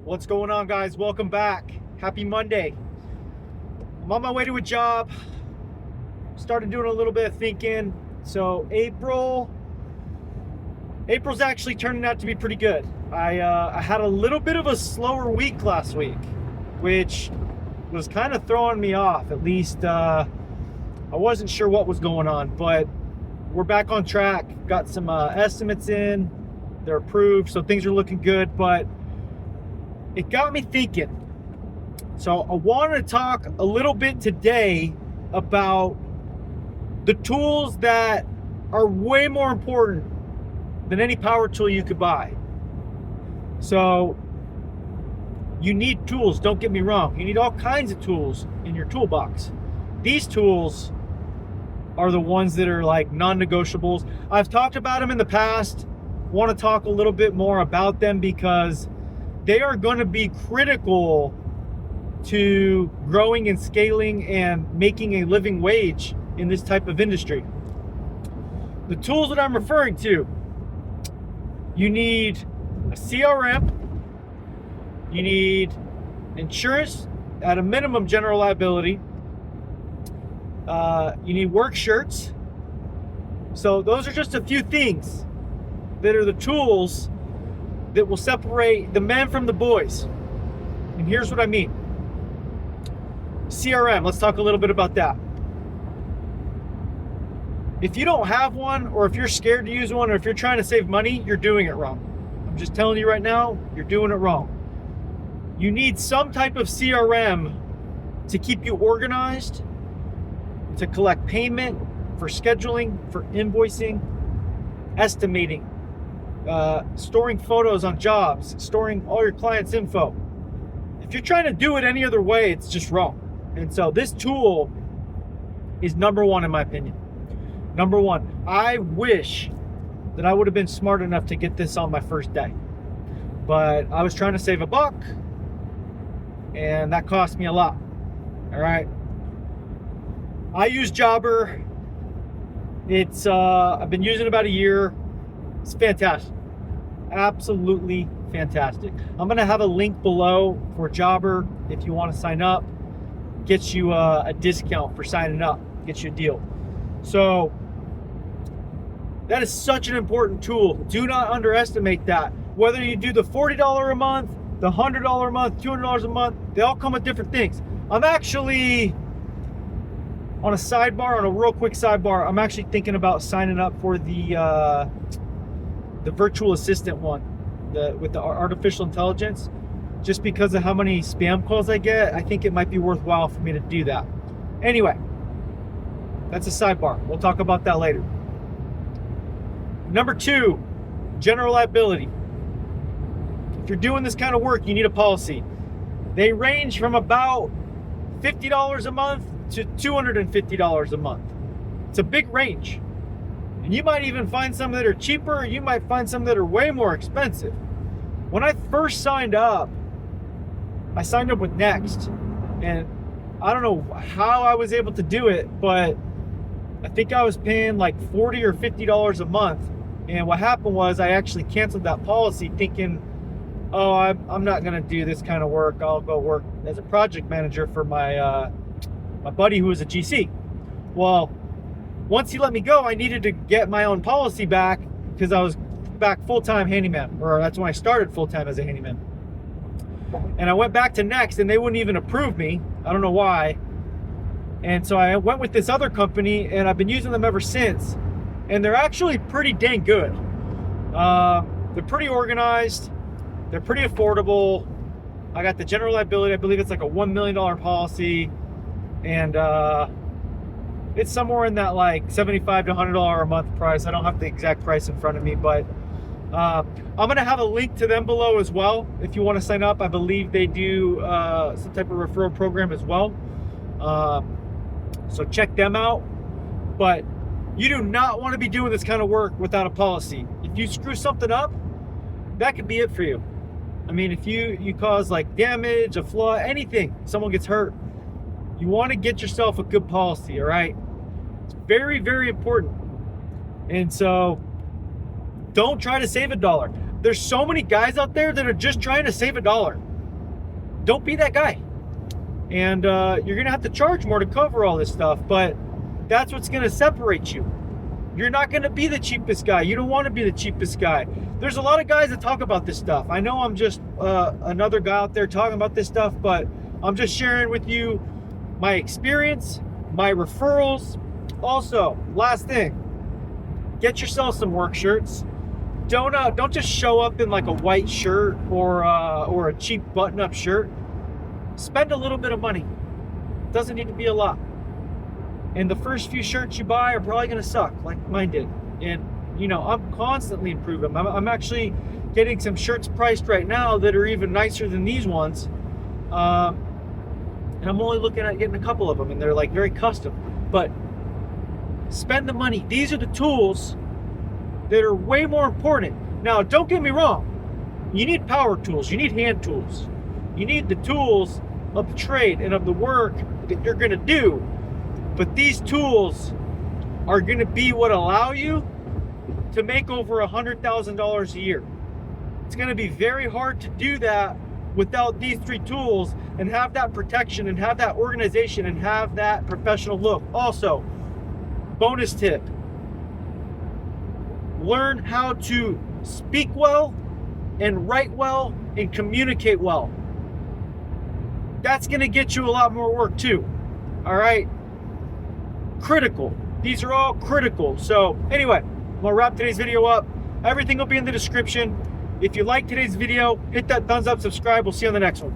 What's going on, guys? Welcome back. Happy Monday. I'm on my way to a job. Started doing a little bit of thinking. So April's actually turning out to be pretty good. I had a little bit of a slower week last week, which was kind of throwing me off. At least I wasn't sure what was going on, but we're back on track. Got some estimates in. They're approved, so things are looking good, but it got me thinking. So I wanted to talk a little bit today about the tools that are way more important than any power tool you could buy. So you need tools, don't get me wrong. You need all kinds of tools in your toolbox. These tools are the ones that are like non-negotiables. I've talked about them in the past. Want to talk a little bit more about them because they are going to be critical to growing and scaling and making a living wage in this type of industry. The tools that I'm referring to, you need a CRM, you need insurance, at a minimum general liability, you need work shirts. So those are just a few things that are the tools that will separate the men from the boys. And here's what I mean. CRM, let's talk a little bit about that. If you don't have one, or if you're scared to use one, or if you're trying to save money, you're doing it wrong. I'm just telling you right now, you're doing it wrong. You need some type of CRM to keep you organized, to collect payment, for scheduling, for invoicing, estimating, storing photos on jobs, storing all your clients' info. If you're trying to do it any other way, it's just wrong. And so this tool is number one in my opinion. Number one. I wish that I would have been smart enough to get this on my first day, but I was trying to save $1 and that cost me a lot. All right. I use Jobber. It's I've been using it about a year. It's fantastic. Absolutely fantastic. I'm going to have a link below for Jobber if you want to sign up. Gets you a discount for signing up. Gets you a deal. So that is such an important tool. Do not underestimate that. Whether you do the $40 a month, the $100 a month, $200 a month, they all come with different things. I'm actually on a sidebar, on a real quick sidebar, I'm actually thinking about signing up for the virtual assistant one, with the artificial intelligence, just because of how many spam calls I get. I think it might be worthwhile for me to do that. Anyway, that's a sidebar. We'll talk about that later. Number two, general liability. If you're doing this kind of work, you need a policy. They range from about $50 a month to $250 a month. It's a big range. And you might even find some that are cheaper. You might find some that are way more expensive. When I first signed up, I signed up with Next. And I don't know how I was able to do it, but I think I was paying like $40 or $50 a month. And what happened was I actually canceled that policy thinking, oh, I'm not going to do this kind of work. I'll go work as a project manager for my buddy who was a GC. Well, once he let me go, I needed to get my own policy back because I was back full-time handyman, or that's when I started full-time as a handyman. And I went back to Next and they wouldn't even approve me. I don't know why. And so I went with this other company and I've been using them ever since. And they're actually pretty dang good. They're pretty organized. They're pretty affordable. I got the general liability. I believe it's like a $1 million policy. And it's somewhere in that like $75 to $100 a month price. I don't have the exact price in front of me, but I'm going to have a link to them below as well if you want to sign up. I believe they do some type of referral program as well. So check them out. But you do not want to be doing this kind of work without a policy. If you screw something up, that could be it for you. I mean, if you cause like damage, a flaw, anything, someone gets hurt, you want to get yourself a good policy, all right? It's very, very important. And so don't try to save $1. There's so many guys out there that are just trying to save $1. don't be that guy. And you're gonna have to charge more to cover all this stuff, but that's what's gonna separate you. You're not gonna be the cheapest guy. You don't want to be the cheapest guy. There's a lot of guys that talk about this stuff. I know I'm just another guy out there talking about this stuff, but I'm just sharing with you my experience, my referrals. Also, last thing, get yourself some work shirts. Don't just show up in like a white shirt or a cheap button-up shirt. Spend a little bit of money. Doesn't need to be a lot. And the first few shirts you buy are probably going to suck, like mine did. And you know, I'm constantly improving. I'm actually getting some shirts priced right now that are even nicer than these ones. And I'm only looking at getting a couple of them, and they're like very custom. But spend the money. These are the tools that are way more important. Now, don't get me wrong. You need power tools. You need hand tools. You need the tools of the trade and of the work that you're going to do. But these tools are going to be what allow you to make over $100,000 a year. It's going to be very hard to do that without these three tools and have that protection and have that organization and have that professional look. Also, bonus tip, learn how to speak well and write well and communicate well. That's going to get you a lot more work too. All right? Critical. These are all critical. So anyway, I'm going to wrap today's video up. Everything will be in the description. If you like today's video, hit that thumbs up, subscribe. We'll see you on the next one.